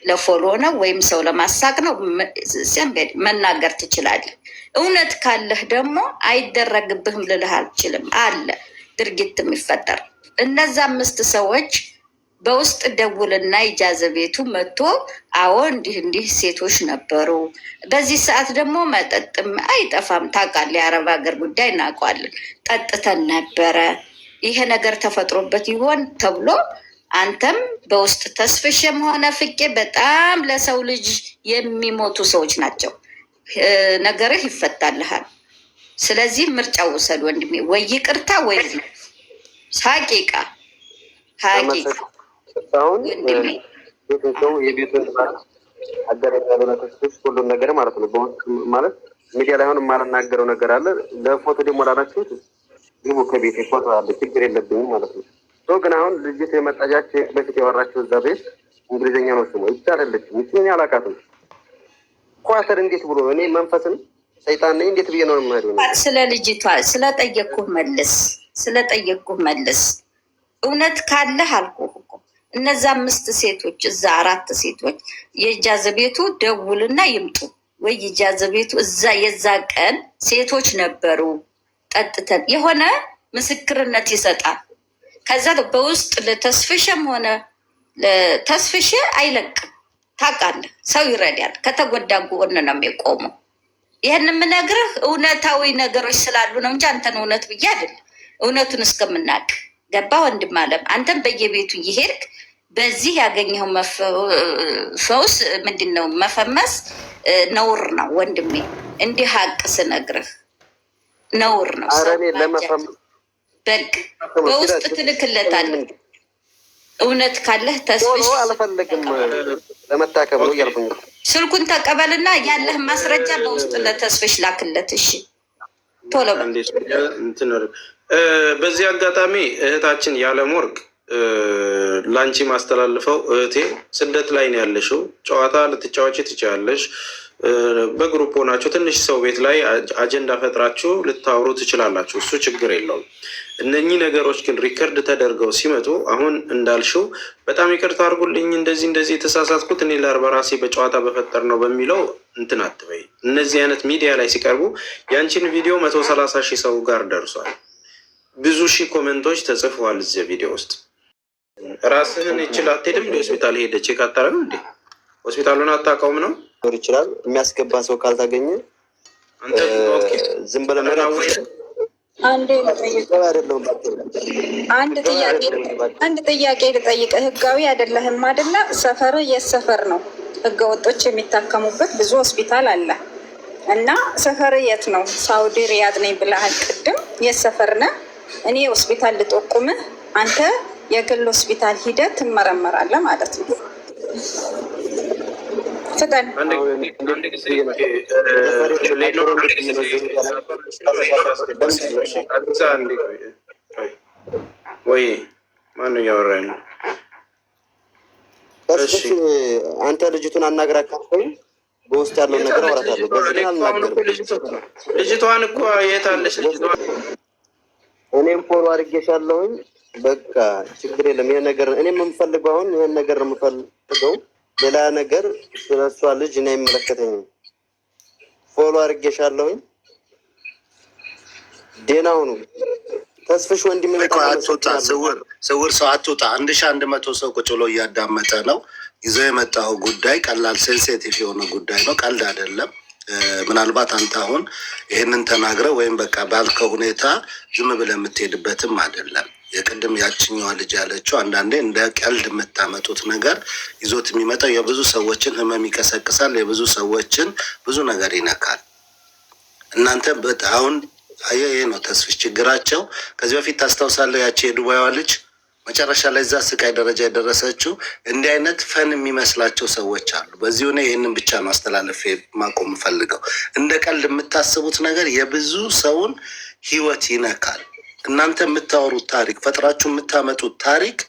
ለፎሎ ነው ወይም ሰው ለማሳቅ ነው መናገር ትችላለህ። እውነት ካለህ ደግሞ አይደረግብህም ልልህ አልችልም። አለ ድርጊት የሚፈጠር እነዛ 5 ሰዎች በውስጥ ደውልና ኢጃዘ ቤቱ መጥቶ አዎ እንዲህ ሴቶች ነበሩ። በዚህ ሰዓት ደግሞ መጠጥም አይጠፋም። ታውቃለህ፣ የአረብ ሀገር ጉዳይ እናውቀዋለን። ጠጥተን ነበረ፣ ይሄ ነገር ተፈጥሮበት ይሆን ተብሎ አንተም በውስጥ ተስፍሽም ሆነ ፍቄ በጣም ለሰው ልጅ የሚሞቱ ሰዎች ናቸው። ነገርህ ይፈታልሃል። ስለዚህ ምርጫ ውሰድ ወንድሜ፣ ወይ ይቅርታ ወይ ሀቂቃ አሁን ሰው የቤቱን አጋጣሚ ያልሆነ ተስቶች ሁሉም ነገር ማለት ነው። በውስጥ ማለት ሚዲያ ላይ አሁን የማልናገረው ነገር አለ። ለፎቶ ደግሞ ላላችሁት ግቡ፣ ከቤት ፎቶ አለ፣ ችግር የለብኝም ማለት ነው። ሰው ግን አሁን ልጅት የመጣጃች በፊት ያወራችሁ እዛ ቤት እንግሊዝኛ ነው ስሙ ይቻላለችም ይችን ያላቃትም ኳተር እንዴት ብሎ እኔ መንፈስን ሰይጣን ነኝ እንዴት ብዬ ነው የምሄደው? ስለ ልጅቷ ስለጠየቅኩህ መልስ እውነት ካለህ አልኩህ እኮ እነዛ 5 ሴቶች እዛ 4 ሴቶች የኢጃዘ ቤቱ ደውልና ይምጡ ወይ ኢጃዘ ቤቱ እዛ የዛ ቀን ሴቶች ነበሩ ጠጥተን የሆነ ምስክርነት ይሰጣል። ከዛ በውስጥ ለተስፍሽም ሆነ ለተስፍሽ አይለቅም። ታውቃለህ፣ ሰው ይረዳል። ከተጎዳ ጎን ነው የሚቆመው። ይህን የምነግርህ እውነታዊ ነገሮች ስላሉ ነው እንጂ አንተን እውነት ብዬ አይደለም። እውነቱን እስከምናውቅ ገባ ወንድም አለም። አንተም በየቤቱ እየሄድክ በዚህ ያገኘው ፈውስ ምንድን ነው? መፈመስ ነውር ነው ወንድሜ። እንዲህ ሀቅ ስነግርህ ነውር ነው። በግ በውስጥ ትልክለታለህ። እውነት ካለህ ተስፍሽ አልፈልግም ለመታከም ነው እያልኩኝ ስልኩን ተቀበልና ያለህ ማስረጃ በውስጥ ለተስፍሽ ላክለት። እሺ ቶሎ በዚህ አጋጣሚ እህታችን ያለምወርቅ ላንቺ ማስተላልፈው እህቴ ስደት ላይ ነው ያለሽው። ጨዋታ ልትጫወቺ ትችላለሽ። በግሩፕ ሆናችሁ ትንሽ ሰው ቤት ላይ አጀንዳ ፈጥራችሁ ልታወሩ ትችላላችሁ። እሱ ችግር የለውም። እነኚህ ነገሮች ግን ሪከርድ ተደርገው ሲመጡ አሁን እንዳልሽው በጣም ይቅርታ አድርጉልኝ እንደዚህ የተሳሳትኩት እኔ በራሴ በጨዋታ በፈጠር ነው በሚለው እንትን አትበይ። እነዚህ አይነት ሚዲያ ላይ ሲቀርቡ ያንቺን ቪዲዮ 130,000 ሰው ጋር ደርሷል። ብዙ ሺህ ኮሜንቶች ተጽፈዋል እዚህ ቪዲዮ ውስጥ። ራስህን ይችላል አትሄድም እንደ ሆስፒታል ሄደ ቼክ አታረግም እንዴ? ሆስፒታሉን አታውቀውም ነው ይችላል የሚያስገባ ሰው ካልታገኘ ዝም ብለህ አንድ ጥያቄ ልጠይቅህ። ህጋዊ አይደለህም አይደለ? ሰፈር የት ሰፈር ነው? ህገ ወጦች የሚታከሙበት ብዙ ሆስፒታል አለ እና ሰፈር የት ነው? ሳውዲ ሪያድ ነኝ ብለሃል ቅድም። የት ሰፈር ነህ? እኔ ሆስፒታል ልጠቁምህ፣ አንተ የግል ሆስፒታል ሂደህ ትመረመራለህ ማለት ነው። ፍጠን። ወይ ማነው እያወራኝ ነው? አንተ ልጅቱን አናግራካኝ በውስጥ ያለውን ነገር አወራታለሁ። በዚህ አልናገርም። ልጅቷን እኮ የት አለች ልጅቷ? እኔም ፎሎ አድርጌሻለሁኝ። በቃ ችግር የለም። ይሄን ነገር እኔም የምፈልገው አሁን ይሄን ነገር ነው የምፈልገው። ሌላ ነገር ስለሷ ልጅ እኔ አይመለከተኝም። ፎሎ አድርጌሻለሁኝ። ደህና ሁኑ። ተስፍሽ ወንድም አትውጣ፣ ስውር ሰው አትውጣ። 1100 ሰው ቁጭ ብሎ እያዳመጠ ነው። ይዘው የመጣው ጉዳይ ቀላል ሴንሴቲቭ የሆነ ጉዳይ ነው፣ ቀልድ አይደለም። ምናልባት አንተ አሁን ይህንን ተናግረህ ወይም በቃ ባልከው ሁኔታ ዝም ብለህ የምትሄድበትም አይደለም። የቅድም ያችኛዋ ልጅ ያለችው አንዳንዴ እንደ ቀልድ የምታመጡት ነገር ይዞት የሚመጣው የብዙ ሰዎችን ህመም ይቀሰቅሳል፣ የብዙ ሰዎችን ብዙ ነገር ይነካል። እናንተ አሁን ይሄ ነው ተስፍሽ ችግራቸው። ከዚህ በፊት ታስታውሳለህ ያቺ የዱባይዋ ልጅ መጨረሻ ላይ እዛ ስቃይ ደረጃ የደረሰችው እንዲህ አይነት ፈን የሚመስላቸው ሰዎች አሉ። በዚህ ሆነ ይህንን ብቻ ነው አስተላለፍ ማቆም ፈልገው። እንደ ቀልድ የምታስቡት ነገር የብዙ ሰውን ህይወት ይነካል። እናንተ የምታወሩት ታሪክ ፈጥራችሁ የምታመጡት ታሪክ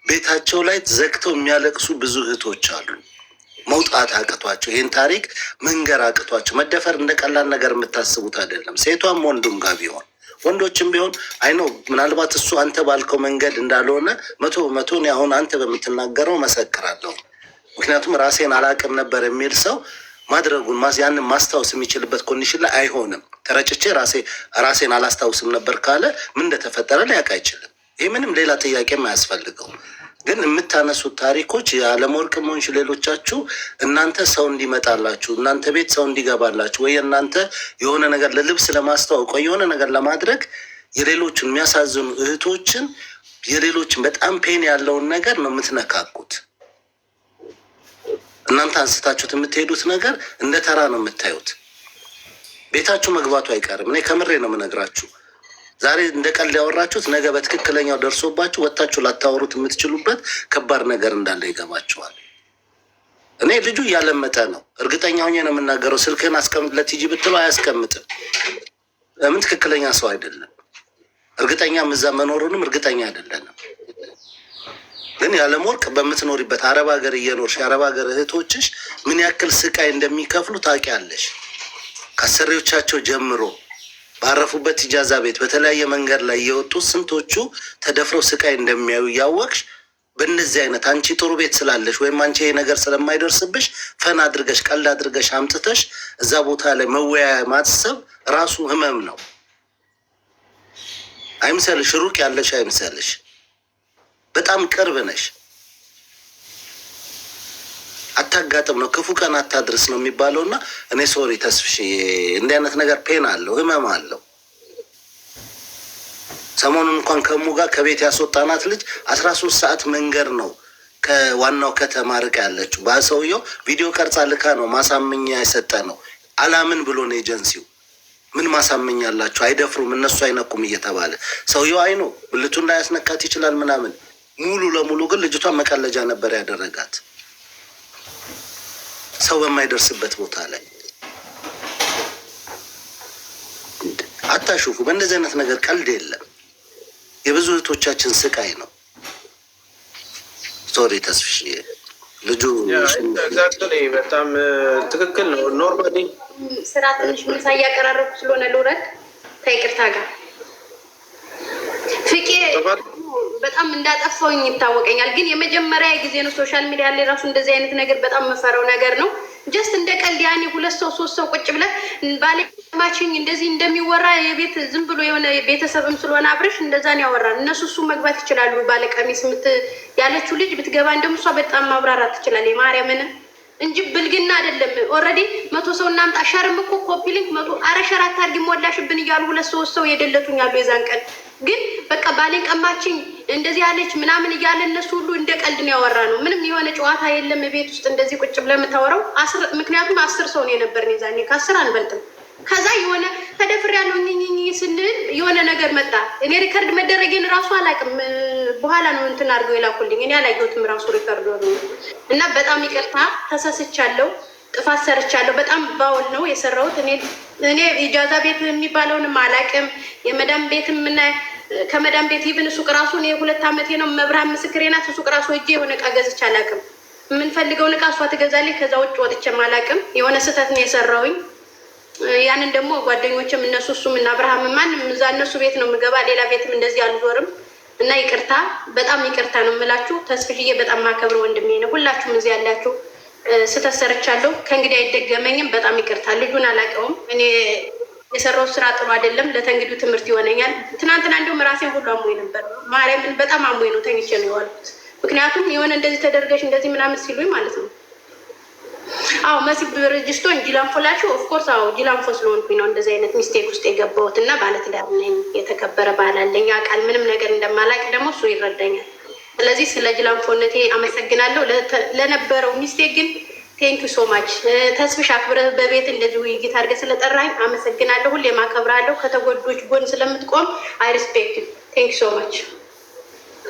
ቤታቸው ላይ ዘግተው የሚያለቅሱ ብዙ እህቶች አሉ። መውጣት አቅቷቸው ይህን ታሪክ መንገር አቅቷቸው። መደፈር እንደ ቀላል ነገር የምታስቡት አይደለም። ሴቷም ወንዱም ጋር ቢሆን ወንዶችም ቢሆን አይኖ ምናልባት እሱ አንተ ባልከው መንገድ እንዳልሆነ 100% አሁን አንተ በምትናገረው መሰክራለሁ። ምክንያቱም ራሴን አላቅም ነበር የሚል ሰው ማድረጉን ያንን ማስታወስ የሚችልበት ኮንዲሽን ላይ አይሆንም። ተረጭቼ ራሴን አላስታውስም ነበር ካለ ምን እንደተፈጠረ ሊያውቅ አይችልም። ይህ ምንም ሌላ ጥያቄም አያስፈልገው። ግን የምታነሱት ታሪኮች የዓለምወርቅ ሆንሽ ሌሎቻችሁ እናንተ ሰው እንዲመጣላችሁ እናንተ ቤት ሰው እንዲገባላችሁ ወይ እናንተ የሆነ ነገር ለልብስ ለማስተዋወቅ ወይ የሆነ ነገር ለማድረግ የሌሎችን የሚያሳዝኑ እህቶችን የሌሎችን በጣም ፔን ያለውን ነገር ነው የምትነካኩት። እናንተ አንስታችሁት የምትሄዱት ነገር እንደ ተራ ነው የምታዩት። ቤታችሁ መግባቱ አይቀርም። እኔ ከምሬ ነው የምነግራችሁ። ዛሬ እንደ ቀልድ ያወራችሁት ነገ በትክክለኛው ደርሶባችሁ ወጥታችሁ ላታወሩት የምትችሉበት ከባድ ነገር እንዳለ ይገባችኋል። እኔ ልጁ እያለመጠ ነው፣ እርግጠኛ ሆኜ ነው የምናገረው። ስልክህን አስቀምጥለት ሂጂ ብትለው አያስቀምጥም። ለምን? ትክክለኛ ሰው አይደለም። እርግጠኛ እዛ መኖሩንም እርግጠኛ አይደለንም። ግን የዓለምወርቅ በምትኖሪበት አረብ ሀገር እየኖርሽ የአረብ ሀገር እህቶችሽ ምን ያክል ስቃይ እንደሚከፍሉ ታውቂያለሽ። ከአሰሪዎቻቸው ጀምሮ ባረፉበት ኢጃዛ ቤት በተለያየ መንገድ ላይ እየወጡ ስንቶቹ ተደፍረው ስቃይ እንደሚያዩ እያወቅሽ በእነዚህ አይነት አንቺ ጥሩ ቤት ስላለሽ ወይም አንቺ ይሄ ነገር ስለማይደርስብሽ ፈን አድርገሽ ቀልድ አድርገሽ አምጥተሽ እዛ ቦታ ላይ መወያያ ማሰብ ራሱ ህመም ነው። አይምሰልሽ፣ ሩቅ ያለሽ አይምሰልሽ፣ በጣም ቅርብ ነሽ። አታጋጥም ነው ክፉ ቀን አታድርስ ነው የሚባለው። እና እኔ ሶሪ ተስፍሽ እንዲህ አይነት ነገር ፔን አለው ህመም አለው። ሰሞኑን እንኳን ከሙ ጋር ከቤት ያስወጣናት ልጅ 13 ሰዓት መንገድ ነው ከዋናው ከተማ ርቃ ያለችው። በሰውየው ቪዲዮ ቀርጻ ልካ ነው ማሳመኛ የሰጠ ነው። አላምን ብሎ ነው ኤጀንሲው። ምን ማሳመኛ አላችሁ? አይደፍሩም እነሱ አይነቁም እየተባለ ሰውየው አይኖ ብልቱን ላይ ያስነካት ይችላል ምናምን። ሙሉ ለሙሉ ግን ልጅቷን መቀለጃ ነበር ያደረጋት። ሰው በማይደርስበት ቦታ ላይ አታሹፉ። በእንደዚህ አይነት ነገር ቀልድ የለም። የብዙ እህቶቻችን ስቃይ ነው። ሶሪ ተስፍሽ ልጁ በጣም ትክክል ነው። ኖርማሊ ስራ ትንሽ ምሳ እያቀራረብኩ ስለሆነ ልውረድ ከይቅርታ ጋር ፍቄ በጣም እንዳጠፋውኝ ይታወቀኛል። ግን የመጀመሪያ ጊዜ ነው ሶሻል ሚዲያ ላይ ራሱ እንደዚህ አይነት ነገር በጣም መፈራው ነገር ነው። ጀስት እንደ ቀልድ ያኔ 2 ሰው 3 ሰው ቁጭ ብለህ ባለማችኝ እንደዚህ እንደሚወራ የቤት ዝም ብሎ የሆነ ቤተሰብም ስለሆነ አብረሽ እንደዛን ያወራል። እነሱ እሱ መግባት ይችላሉ። ባለቀሚስ ያለችው ልጅ ብትገባ እንደምሷ በጣም ማብራራት ትችላለች። የማርያምን እንጂ ብልግና አይደለም። ኦልሬዲ 100 ሰው እናምጣ ሸርም እኮ ኮፒ ሊንክ 100 አረሸራት አድርጊ ሞላሽብን እያሉ 2 3 ሰው የደለቱኝ አሉ የዛን ቀን። ግን በቃ ባሌን ቀማችኝ እንደዚህ ያለች ምናምን እያለ እነሱ ሁሉ እንደ ቀልድ ነው ያወራ ነው። ምንም የሆነ ጨዋታ የለም ቤት ውስጥ እንደዚህ ቁጭ ብለህ የምታወራው። ምክንያቱም 10 ሰው ነው የነበርን የዛኔ፣ ከ10 አንበልጥም። ከዛ የሆነ ተደፍሬያለሁ ስንል የሆነ ነገር መጣ። እኔ ሪከርድ መደረጌን ራሱ አላውቅም። በኋላ ነው እንትን አድርገው የላኩልኝ። እኔ አላየሁትም ራሱ ሪከርድ እና በጣም ይቅርታ ተሳስቻለሁ፣ ጥፋት ሰርቻለሁ። በጣም ባውል ነው የሰራሁት። እኔ ኢጃዛ ቤት የሚባለውንም አላውቅም። የመዳም ቤትም ከመዳም ቤት ይብን ሱቅ ራሱ እኔ 2 ዓመቴ ነው። መብርሃን ምስክሬ ናት። ሱቅ ራሱ እጄ የሆነ እቃ ገዝቼ አላውቅም። የምንፈልገውን እቃ እሷ ትገዛለች። ከዛ ውጭ ወጥቼም አላውቅም። የሆነ ስህተት ነው የሰራሁኝ። ያንን ደግሞ ጓደኞችም እነሱ እሱም እና አብርሃም ማንም እዛ እነሱ ቤት ነው የምገባ፣ ሌላ ቤትም እንደዚህ አልዞርም። እና ይቅርታ፣ በጣም ይቅርታ ነው የምላችሁ። ተስፍሽዬ በጣም ማከብር ወንድሜ ነው። ሁላችሁም እዚህ ያላችሁ ስህተት ሰርቻለሁ። ከእንግዲህ አይደገመኝም። በጣም ይቅርታ። ልጁን አላውቀውም። እኔ የሰራው ስራ ጥሩ አይደለም። ለተንግዲው ትምህርት ይሆነኛል። ትናንትና እንዲሁም ራሴን ሁሉ አሞኝ ነበር። ማርያምን በጣም አሞኝ ነው ተኝቼ ነው የዋልኩት። ምክንያቱም የሆነ እንደዚህ ተደርገሽ እንደዚህ ምናምን ሲሉኝ ማለት ነው። አዎ መሲ ብርጅስቶን ጅላንፎ ላልሽው ኦፍኮርስ አዎ ጅላንፎ ስለሆንኩኝ ነው እንደዚህ አይነት ሚስቴክ ውስጥ የገባሁት እና ባለትዳር ነኝ፣ የተከበረ ባል አለኝ። ቃል ምንም ነገር እንደማላቅ ደግሞ እሱ ይረዳኛል። ስለዚህ ስለ ጅላንፎነቴ አመሰግናለሁ። ለነበረው ሚስቴክ ግን ቴንክ ዩ ሶ ማች። ተስፍሽ አክብረህ በቤት እንደዚህ ውይይት አድርገህ ስለጠራኝ አመሰግናለሁ። ሁሌም አከብራለሁ። ከተጎዶች ጎን ስለምትቆም አይ ሪስፔክት ዩ። ቴንክ ዩ ሶ ማች።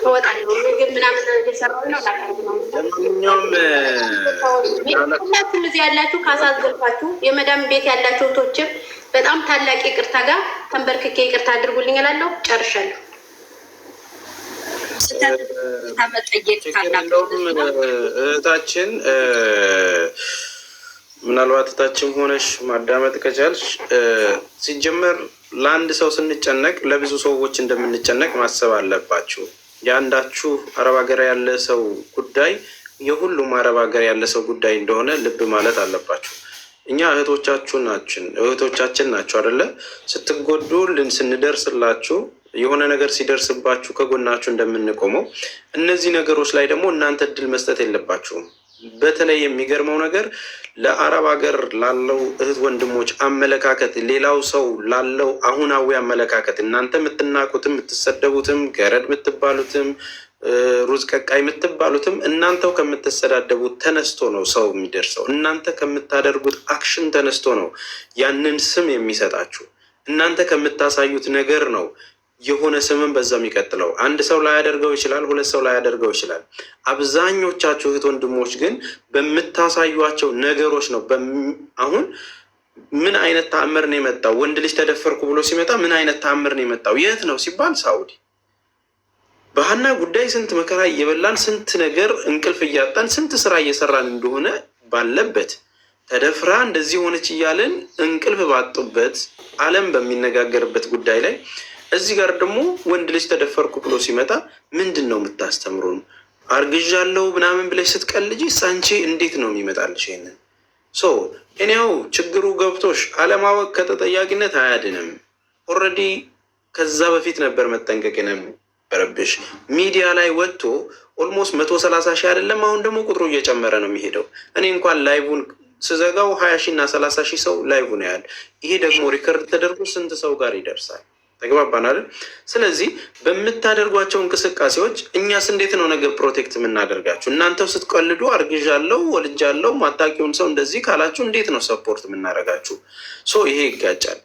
እወጣለሁ። ምግብ ምናምን እየሰራሁ ነው። ሁላችሁም እዚህ ያላችሁ ካሳዘንኳችሁ የመዳም ቤት ያላችሁ እህቶችም በጣም ታላቅ ይቅርታ ጋር ተንበርክኬ ይቅርታ አድርጉልኝ እላለሁ። ጨርሻለሁ። እህታችን ምናልባት እህታችን ሆነሽ ማዳመጥ ከቻልሽ ሲጀመር ለአንድ ሰው ስንጨነቅ ለብዙ ሰዎች እንደምንጨነቅ ማሰብ አለባችሁ። የአንዳችሁ አረብ ሀገር ያለ ሰው ጉዳይ የሁሉም አረብ ሀገር ያለ ሰው ጉዳይ እንደሆነ ልብ ማለት አለባችሁ። እኛ እህቶቻችን ናቸው አይደለ? ስትጎዱ ስንደርስላችሁ የሆነ ነገር ሲደርስባችሁ ከጎናችሁ እንደምንቆመው እነዚህ ነገሮች ላይ ደግሞ እናንተ እድል መስጠት የለባችሁም። በተለይ የሚገርመው ነገር ለአረብ ሀገር ላለው እህት ወንድሞች አመለካከት፣ ሌላው ሰው ላለው አሁናዊ አመለካከት እናንተ የምትናቁትም የምትሰደቡትም ገረድ የምትባሉትም ሩዝ ቀቃይ የምትባሉትም እናንተው ከምትሰዳደቡት ተነስቶ ነው ሰው የሚደርሰው። እናንተ ከምታደርጉት አክሽን ተነስቶ ነው ያንን ስም የሚሰጣችሁ። እናንተ ከምታሳዩት ነገር ነው የሆነ ስምን በዛ የሚቀጥለው። አንድ ሰው ላያደርገው ይችላል፣ ሁለት ሰው ላያደርገው ይችላል። አብዛኞቻችሁ እህት ወንድሞች ግን በምታሳዩቸው ነገሮች ነው። አሁን ምን አይነት ተአምር ነው የመጣው? ወንድ ልጅ ተደፈርኩ ብሎ ሲመጣ ምን አይነት ተአምር ነው የመጣው? የት ነው ሲባል ሳውዲ። በሀና ጉዳይ ስንት መከራ እየበላን ስንት ነገር እንቅልፍ እያጣን ስንት ስራ እየሰራን እንደሆነ ባለበት ተደፍራ እንደዚህ ሆነች እያለን እንቅልፍ ባጡበት ዓለም በሚነጋገርበት ጉዳይ ላይ እዚህ ጋር ደግሞ ወንድ ልጅ ተደፈርኩ ብሎ ሲመጣ ምንድን ነው የምታስተምሩን? አርግዣለሁ ምናምን ብለሽ ስትቀልጂ ሳንቺ እንዴት ነው የሚመጣልሽ? ይሄንን እኔው ችግሩ ገብቶሽ አለማወቅ ከተጠያቂነት አያድንም። ኦልሬዲ ከዛ በፊት ነበር መጠንቀቅ የነበረብሽ። ሚዲያ ላይ ወጥቶ ኦልሞስት 130 ሺህ አይደለም፣ አሁን ደግሞ ቁጥሩ እየጨመረ ነው የሚሄደው። እኔ እንኳን ላይቡን ስዘጋው 20 ሺህ እና 30 ሺህ ሰው ላይቡ ነው ያለ። ይሄ ደግሞ ሪከርድ ተደርጎ ስንት ሰው ጋር ይደርሳል? ተግባባናል። ስለዚህ በምታደርጓቸው እንቅስቃሴዎች እኛስ እንዴት ነው ነገር ፕሮቴክት የምናደርጋችሁ? እናንተው ስትቀልዱ አርግዣለሁ ወልጃለሁ ማታውቂውን ሰው እንደዚህ ካላችሁ እንዴት ነው ሰፖርት የምናደርጋችሁ? ይሄ ይጋጫል።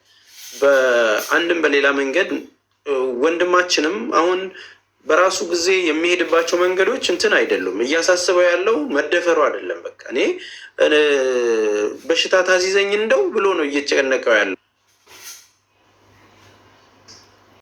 በአንድም በሌላ መንገድ ወንድማችንም አሁን በራሱ ጊዜ የሚሄድባቸው መንገዶች እንትን አይደሉም። እያሳስበው ያለው መደፈሩ አይደለም። በቃ እኔ በሽታ ታዚዘኝ እንደው ብሎ ነው እየጨነቀው ያለው።